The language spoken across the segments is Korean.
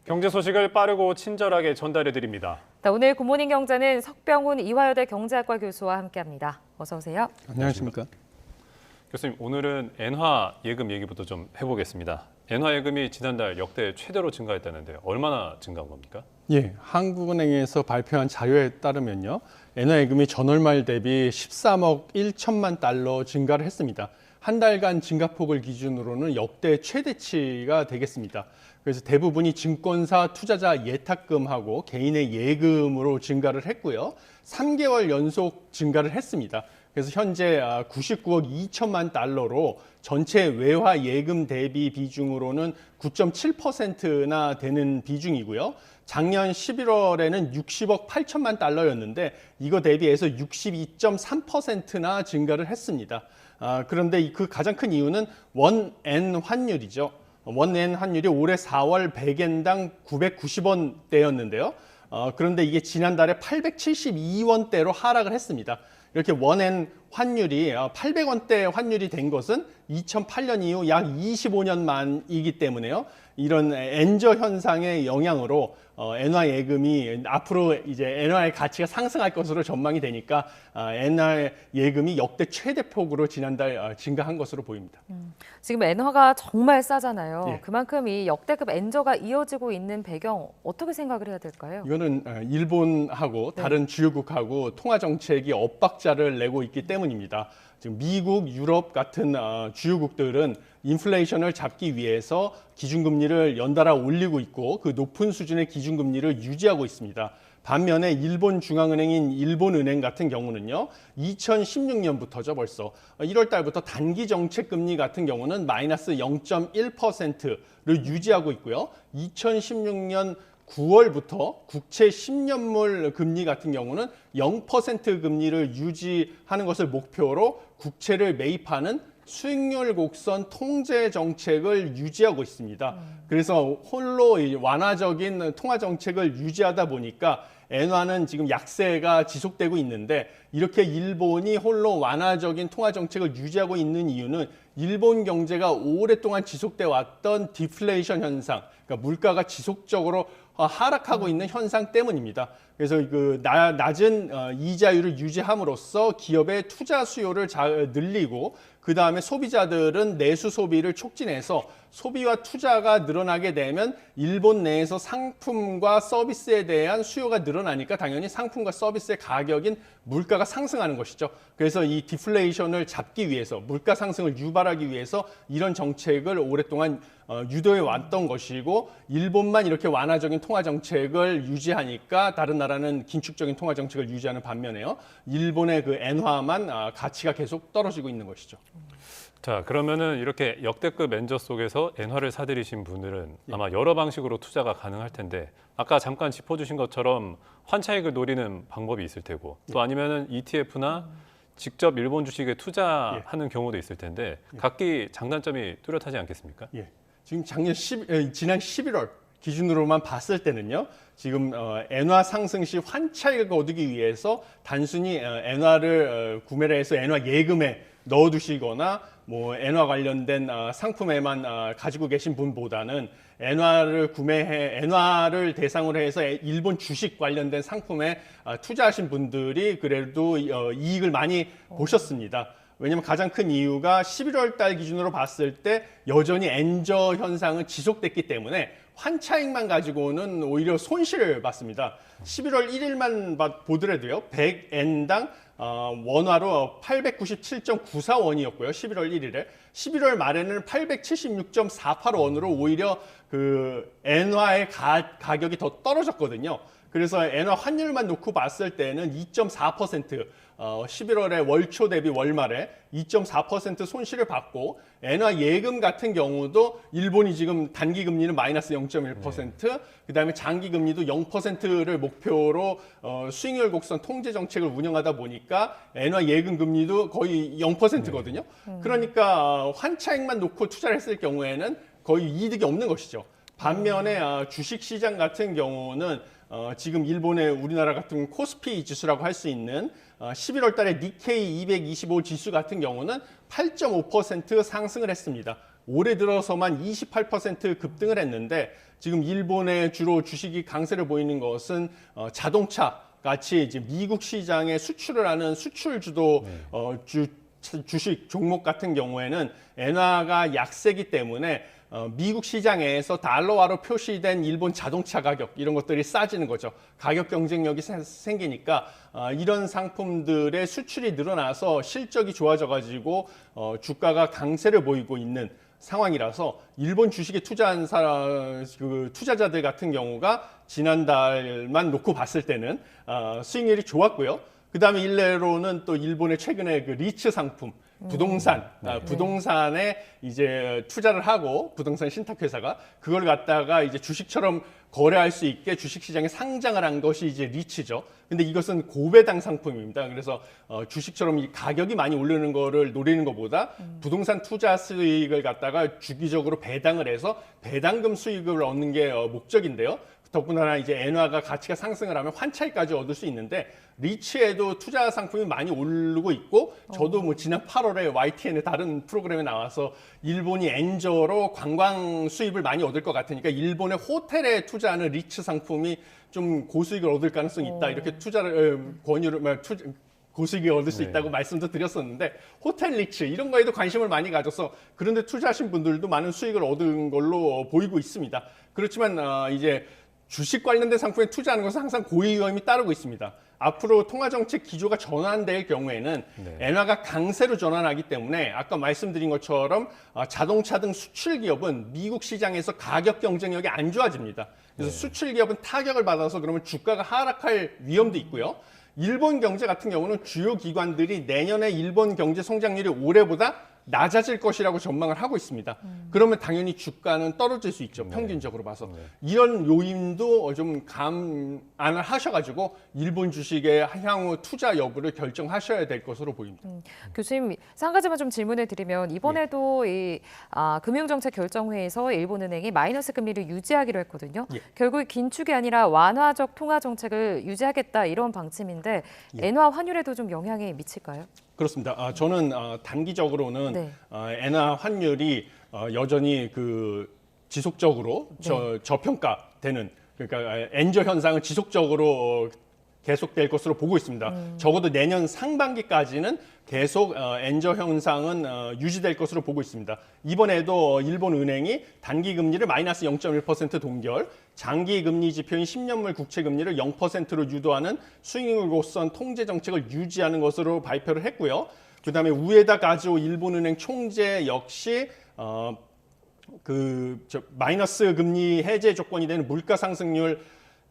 경제 소식을 빠르고 친절하게 전달해 드립니다. 오늘 굿모닝 경제는 석병훈 이화여대 경제학과 교수와 함께합니다. 어서 오세요. 안녕하십니까. 교수님, 오늘은 엔화 예금 얘기부터 좀 해보겠습니다. 엔화 예금이 지난달 역대 최대로 증가했다는데 얼마나 증가한 겁니까? 예, 한국은행에서 발표한 자료에 따르면요. 엔화 예금이 전월 말 대비 13억 1천만 달러 증가를 했습니다. 한 달간 증가폭을 기준으로는 역대 최대치가 되겠습니다. 그래서 대부분이 증권사 투자자 예탁금하고 개인의 예금으로 증가를 했고요. 3개월 연속 증가를 했습니다. 그래서 현재 99억 2천만 달러로 전체 외화 예금 대비 비중으로는 9.7%나 되는 비중이고요. 작년 11월에는 60억 8천만 달러였는데 이거 대비해서 62.3%나 증가를 했습니다. 그런데 그 가장 큰 이유는 원엔 환율이죠. 원엔 환율이 올해 4월 100엔당 990원대였는데요. 그런데 이게 지난달에 872원대로 하락을 했습니다. 이렇게 원엔 환율이 800원대 환율이 된 것은 2008년 이후 약 25년 만이기 때문에요. 이런 엔저 현상의 영향으로 엔화 예금이 앞으로 이제 엔화의 가치가 상승할 것으로 전망이 되니까 엔화 예금이 역대 최대폭으로 지난달 증가한 것으로 보입니다. 지금 엔화가 정말 싸잖아요. 예. 그만큼 이 역대급 엔저가 이어지고 있는 배경 어떻게 생각을 해야 될까요? 이거는 일본하고 다른 주요국하고 통화 정책이 엇박자를 내고 있기 때문입니다. 지금 미국, 유럽 같은 주요국들은 인플레이션을 잡기 위해서 기준금리를 연달아 올리고 있고 그 높은 수준의 기준금리를 유지하고 있습니다. 반면에 일본 중앙은행인 일본은행 같은 경우는요, 2016년부터죠 벌써 1월 달부터 단기 정책 금리 같은 경우는 마이너스 0.1%를 유지하고 있고요. 2016년 9월부터 국채 10년물 금리 같은 경우는 0% 금리를 유지하는 것을 목표로 국채를 매입하는 수익률 곡선 통제 정책을 유지하고 있습니다. 그래서 홀로 완화적인 통화 정책을 유지하다 보니까 엔화는 지금 약세가 지속되고 있는데 이렇게 일본이 홀로 완화적인 통화 정책을 유지하고 있는 이유는 일본 경제가 오랫동안 지속돼 왔던 디플레이션 현상, 그러니까 물가가 지속적으로 하락하고 있는 현상 때문입니다. 그래서 그 낮은 이자율을 유지함으로써 기업의 투자 수요를 늘리고 그 다음에 소비자들은 내수 소비를 촉진해서 소비와 투자가 늘어나게 되면 일본 내에서 상품과 서비스에 대한 수요가 늘어나니까 당연히 상품과 서비스의 가격인 물가가 상승하는 것이죠. 그래서 이 디플레이션을 잡기 위해서 물가 상승을 유발하기 위해서 이런 정책을 오랫동안 유도해 왔던 것이고 일본만 이렇게 완화적인 통화 정책을 유지하니까 다른 나라는 긴축적인 통화 정책을 유지하는 반면에요. 일본의 그 엔화만 가치가 계속 떨어지고 있는 것이죠. 자, 그러면은 이렇게 역대급 엔저 속에서 엔화를 사들이신 분들은 아마 여러 방식으로 투자가 가능할 텐데 아까 잠깐 짚어주신 것처럼 환차익을 노리는 방법이 있을 테고 또 아니면은 ETF나 직접 일본 주식에 투자하는 경우도 있을 텐데 각기 장단점이 뚜렷하지 않겠습니까? 예. 지금 지난 11월 기준으로만 봤을 때는요. 지금 엔화 상승 시 환차익을 얻기 위해서 단순히 엔화를 구매를 해서 엔화 예금에 넣어두시거나 뭐 엔화 관련된 상품에만 가지고 계신 분보다는 엔화를 대상으로 해서 일본 주식 관련된 상품에 투자하신 분들이 그래도 이익을 많이 보셨습니다. 왜냐하면 가장 큰 이유가 11월 달 기준으로 봤을 때 여전히 엔저 현상은 지속됐기 때문에 환차익만 가지고는 오히려 손실을 봤습니다. 11월 1일만 보더라도요. 100엔당 원화로 897.94원이었고요. 11월 1일에. 11월 말에는 876.48원으로 오히려 그 엔화의 가격이 더 떨어졌거든요. 그래서 엔화 환율만 놓고 봤을 때는 2.4% 11월에 월초 대비 월말에 2.4% 손실을 받고 엔화 예금 같은 경우도 일본이 지금 단기 금리는 마이너스 0.1%, 그다음에 장기 금리도 0%를 목표로 수익률 곡선 통제 정책을 운영하다 보니까 엔화 예금 금리도 거의 0%거든요. 그러니까 환차익만 놓고 투자를 했을 경우에는 거의 이득이 없는 것이죠. 반면에 주식 시장 같은 경우는 지금 일본의 우리나라 같은 코스피 지수라고 할 수 있는 11월 달에 니케이 225 지수 같은 경우는 8.5% 상승을 했습니다. 올해 들어서만 28% 급등을 했는데 지금 일본의 주로 주식이 강세를 보이는 것은 자동차 같이 이제 미국 시장에 수출을 하는 수출 주도 주식 종목 같은 경우에는 엔화가 약세기 때문에 미국 시장에서 달러화로 표시된 일본 자동차 가격 이런 것들이 싸지는 거죠. 가격 경쟁력이 생기니까 이런 상품들의 수출이 늘어나서 실적이 좋아져가지고 주가가 강세를 보이고 있는 상황이라서 일본 주식에 투자한 투자자들 같은 경우가 지난달만 놓고 봤을 때는 수익률이 좋았고요. 그 다음에 일례로는 또 일본의 최근에 그 리츠 상품, 부동산에 이제 투자를 하고 부동산 신탁회사가 그걸 갖다가 이제 주식처럼 거래할 수 있게 주식시장에 상장을 한 것이 이제 리츠죠. 근데 이것은 고배당 상품입니다. 그래서 주식처럼 이 가격이 많이 오르는 거를 노리는 것보다 부동산 투자 수익을 갖다가 주기적으로 배당을 해서 배당금 수익을 얻는 게 목적인데요. 더군다나 이제 엔화가 가치가 상승을 하면 환차익까지 얻을 수 있는데 리츠에도 투자 상품이 많이 오르고 있고 저도 뭐 지난 8월에 YTN의 다른 프로그램에 나와서 일본이 엔저로 관광 수입을 많이 얻을 것 같으니까 일본의 호텔에 투자하는 리츠 상품이 좀 고수익을 얻을 가능성이 있다 이렇게 투자를 고수익을 얻을 수 있다고 말씀도 드렸었는데 호텔 리츠 이런 거에도 관심을 많이 가져서 그런데 투자하신 분들도 많은 수익을 얻은 걸로 보이고 있습니다. 그렇지만 이제 주식 관련된 상품에 투자하는 것은 항상 고위 위험이 따르고 있습니다. 앞으로 통화정책 기조가 전환될 경우에는 엔화가 강세로 전환하기 때문에 아까 말씀드린 것처럼 자동차 등 수출 기업은 미국 시장에서 가격 경쟁력이 안 좋아집니다. 그래서 수출 기업은 타격을 받아서 그러면 주가가 하락할 위험도 있고요. 일본 경제 같은 경우는 주요 기관들이 내년에 일본 경제 성장률이 올해보다 낮아질 것이라고 전망을 하고 있습니다. 그러면 당연히 주가는 떨어질 수 있죠. 평균적으로 봐서. 이런 요인도 좀 감안을 하셔가지고 일본 주식의 향후 투자 여부를 결정하셔야 될 것으로 보입니다. 교수님, 한 가지만 좀 질문을 드리면 이번에도 이 금융정책 결정회의에서 일본은행이 마이너스 금리를 유지하기로 했거든요. 결국 긴축이 아니라 완화적 통화 정책을 유지하겠다 이런 방침인데 엔화 환율에도 좀 영향이 미칠까요? 그렇습니다. 저는 단기적으로는 엔화 환율이 여전히 지속적으로 저평가되는 그러니까 엔저 현상은 지속적으로 계속될 것으로 보고 있습니다. 적어도 내년 상반기까지는 계속 엔저 현상은 유지될 것으로 보고 있습니다. 이번에도 일본 은행이 단기 금리를 마이너스 0.1% 동결, 장기 금리 지표인 10년물 국채 금리를 0%로 유도하는 수익률 곡선 통제 정책을 유지하는 것으로 발표를 했고요. 그다음에 우에다 가즈오 일본은행 총재 역시 마이너스 금리 해제 조건이 되는 물가 상승률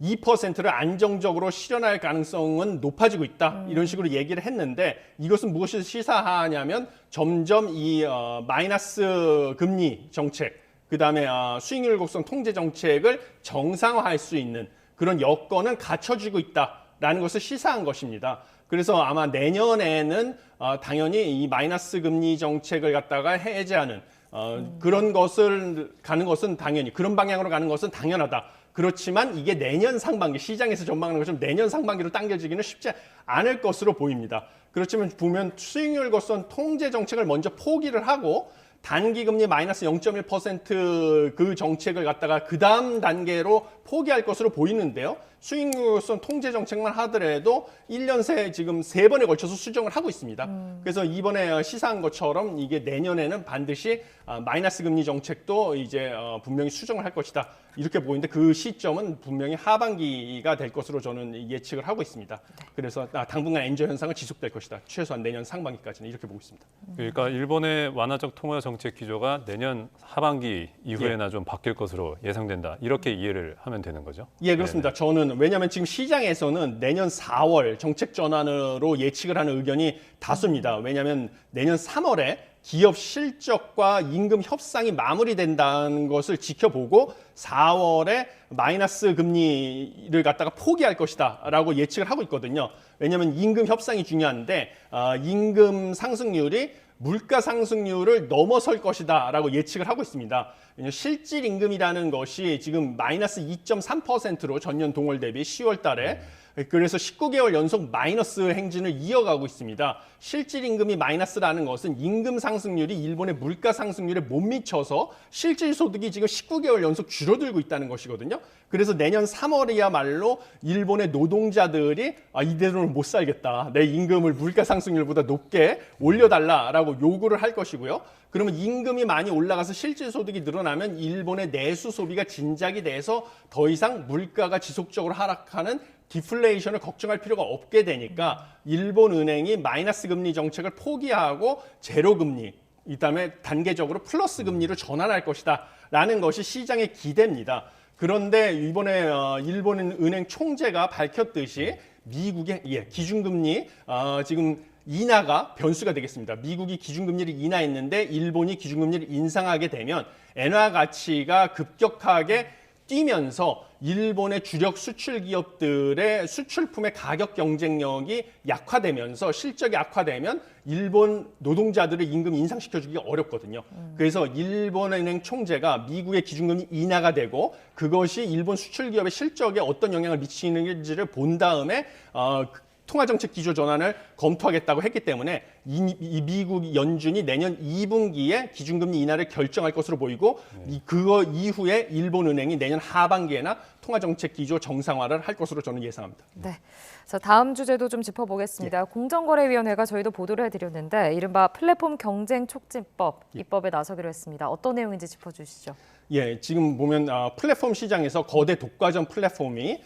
2%를 안정적으로 실현할 가능성은 높아지고 있다. 이런 식으로 얘기를 했는데 이것은 무엇을 시사하냐면 점점 이 마이너스 금리 정책, 그다음에 수익률 곡선 통제 정책을 정상화할 수 있는 그런 여건은 갖춰지고 있다라는 것을 시사한 것입니다. 그래서 아마 내년에는 당연히 이 마이너스 금리 정책을 갖다가 해제하는 그런 것을 가는 것은 당연히 그런 방향으로 가는 것은 당연하다. 그렇지만 이게 내년 상반기 시장에서 전망하는 것처럼 내년 상반기로 당겨지기는 쉽지 않을 것으로 보입니다. 그렇지만 보면 수익률 곡선 통제 정책을 먼저 포기를 하고 단기 금리 마이너스 0.1% 그 정책을 갖다가 그 다음 단계로 포기할 것으로 보이는데요. 수익률 곡선 통제 정책만 하더라도 1년 새 지금 3번에 걸쳐서 수정을 하고 있습니다. 그래서 이번에 시사한 것처럼 이게 내년에는 반드시 마이너스 금리 정책도 이제 분명히 수정을 할 것이다. 이렇게 보이는데 그 시점은 분명히 하반기가 될 것으로 저는 예측을 하고 있습니다. 그래서 당분간 엔저 현상은 지속될 것이다. 최소한 내년 상반기까지는 이렇게 보고 있습니다. 그러니까 일본의 완화적 통화 정책 기조가 내년 하반기 이후에나 좀 바뀔 것으로 예상된다. 이렇게 이해를 하면 되는 거죠? 예, 그렇습니다. 저는 왜냐하면 지금 시장에서는 내년 4월 정책 전환으로 예측을 하는 의견이 다수입니다. 왜냐하면 내년 3월에 기업 실적과 임금 협상이 마무리된다는 것을 지켜보고 4월에 마이너스 금리를 갖다가 포기할 것이다 라고 예측을 하고 있거든요. 왜냐하면 임금 협상이 중요한데 임금 상승률이 물가 상승률을 넘어설 것이다 라고 예측을 하고 있습니다. 실질 임금이라는 것이 지금 마이너스 2.3%로 전년 동월 대비 10월 달에 그래서 19개월 연속 마이너스 행진을 이어가고 있습니다. 실질 임금이 마이너스라는 것은 임금 상승률이 일본의 물가 상승률에 못 미쳐서 실질 소득이 지금 19개월 연속 줄어들고 있다는 것이거든요. 그래서 내년 3월이야말로 일본의 노동자들이 이대로는 못 살겠다. 내 임금을 물가 상승률보다 높게 올려달라라고 요구를 할 것이고요. 그러면 임금이 많이 올라가서 실질 소득이 늘어나면 일본의 내수 소비가 진작이 돼서 더 이상 물가가 지속적으로 하락하는 디플레이션을 걱정할 필요가 없게 되니까 일본 은행이 마이너스 금리 정책을 포기하고 제로 금리, 그다음에 단계적으로 플러스 금리로 전환할 것이다 라는 것이 시장의 기대입니다. 그런데 이번에 일본 은행 총재가 밝혔듯이 미국의 기준금리 지금 인하가 변수가 되겠습니다. 미국이 기준금리를 인하했는데 일본이 기준금리를 인상하게 되면 엔화 가치가 급격하게 뛰면서 일본의 주력 수출 기업들의 수출품의 가격 경쟁력이 약화되면서 실적이 악화되면 일본 노동자들의 임금 인상시켜주기 어렵거든요. 그래서 일본은행 총재가 미국의 기준금리 인하가 되고 그것이 일본 수출 기업의 실적에 어떤 영향을 미치는지를 본 다음에 통화정책 기조 전환을 검토하겠다고 했기 때문에 이 미국 연준이 내년 2분기에 기준금리 인하를 결정할 것으로 보이고 그거 이후에 일본은행이 내년 하반기에나 통화정책 기조 정상화를 할 것으로 저는 예상합니다. 네. 자, 다음 주제도 좀 짚어보겠습니다. 공정거래위원회가 저희도 보도를 해드렸는데 이른바 플랫폼 경쟁 촉진법 입법에 나서기로 했습니다. 어떤 내용인지 짚어주시죠. 지금 보면 플랫폼 시장에서 거대 독과점 플랫폼이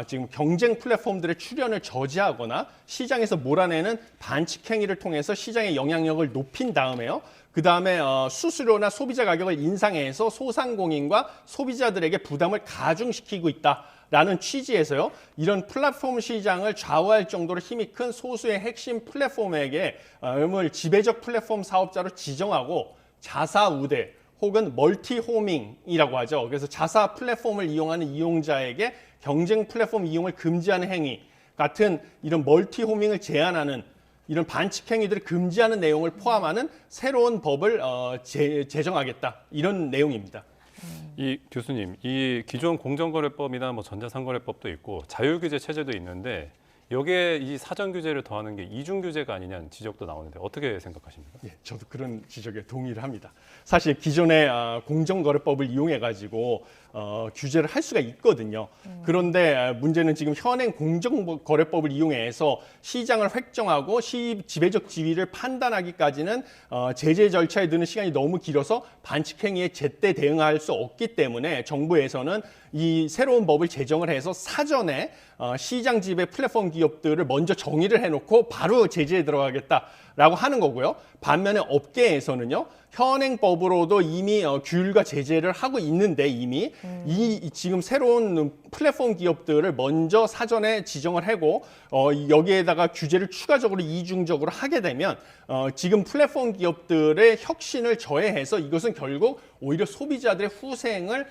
지금 경쟁 플랫폼들의 출현을 저지하거나 시장에서 몰아내는 반칙 행위를 통해서 시장의 영향력을 높인 다음에요. 그 다음에 수수료나 소비자 가격을 인상해서 소상공인과 소비자들에게 부담을 가중시키고 있다라는 취지에서요. 이런 플랫폼 시장을 좌우할 정도로 힘이 큰 소수의 핵심 플랫폼에게 지배적 플랫폼 사업자로 지정하고 자사 우대 혹은 멀티 호밍이라고 하죠. 그래서 자사 플랫폼을 이용하는 이용자에게 경쟁 플랫폼 이용을 금지하는 행위 같은 이런 멀티 호밍을 제한하는 이런 반칙 행위들을 금지하는 내용을 포함하는 새로운 법을 제정하겠다. 이런 내용입니다. 이 교수님, 이 기존 공정거래법이나 뭐 전자상거래법도 있고 자율규제 체제도 있는데 여기에 이 사전 규제를 더하는 게 이중 규제가 아니냐는 지적도 나오는데 어떻게 생각하십니까? 저도 그런 지적에 동의를 합니다. 사실 기존의 공정거래법을 이용해 가지고 규제를 할 수가 있거든요. 그런데 문제는 지금 현행 공정거래법을 이용해서 시장을 획정하고 지배적 지위를 판단하기까지는 제재 절차에 드는 시간이 너무 길어서 반칙 행위에 제때 대응할 수 없기 때문에 정부에서는 이 새로운 법을 제정을 해서 사전에 시장 지배 플랫폼 기업들을 먼저 정의를 해놓고 바로 제재에 들어가겠다라고 하는 거고요. 반면에 업계에서는요. 현행 법으로도 이미 규율과 제재를 하고 있는데 이미 이 지금 새로운 플랫폼 기업들을 먼저 사전에 지정을 하고 여기에다가 규제를 추가적으로 이중적으로 하게 되면 지금 플랫폼 기업들의 혁신을 저해해서 이것은 결국 오히려 소비자들의 후생을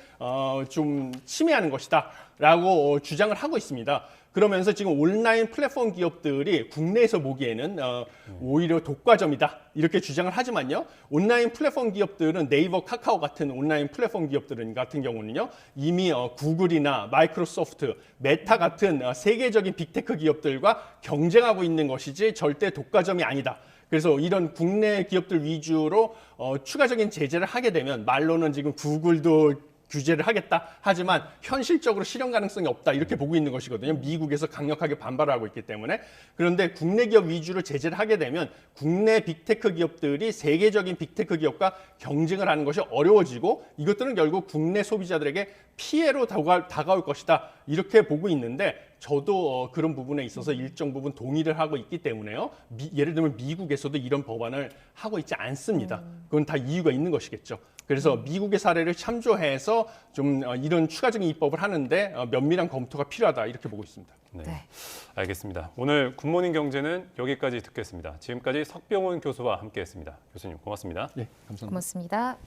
좀 침해하는 것이다라고 주장을 하고 있습니다. 그러면서 지금 온라인 플랫폼 기업들이 국내에서 보기에는 오히려 독과점이다 이렇게 주장을 하지만요. 온라인 플랫폼 기업들은 네이버, 카카오 같은 온라인 플랫폼 기업들은 같은 경우는요. 이미 구글이나 마이크로소프트, 메타 같은 세계적인 빅테크 기업들과 경쟁하고 있는 것이지 절대 독과점이 아니다. 그래서 이런 국내 기업들 위주로 추가적인 제재를 하게 되면 말로는 지금 구글도 규제를 하겠다 하지만 현실적으로 실현 가능성이 없다 이렇게 보고 있는 것이거든요. 미국에서 강력하게 반발하고 있기 때문에. 그런데 국내 기업 위주로 제재를 하게 되면 국내 빅테크 기업들이 세계적인 빅테크 기업과 경쟁을 하는 것이 어려워지고 이것들은 결국 국내 소비자들에게 피해로 다가올 것이다 이렇게 보고 있는데 저도 그런 부분에 있어서 일정 부분 동의를 하고 있기 때문에요. 예를 들면 미국에서도 이런 법안을 하고 있지 않습니다. 그건 다 이유가 있는 것이겠죠. 그래서 미국의 사례를 참조해서 좀 이런 추가적인 입법을 하는데 면밀한 검토가 필요하다 이렇게 보고 있습니다. 네. 네. 알겠습니다. 오늘 굿모닝 경제는 여기까지 듣겠습니다. 지금까지 석병훈 교수와 함께했습니다. 교수님 고맙습니다. 네, 감사합니다. 고맙습니다.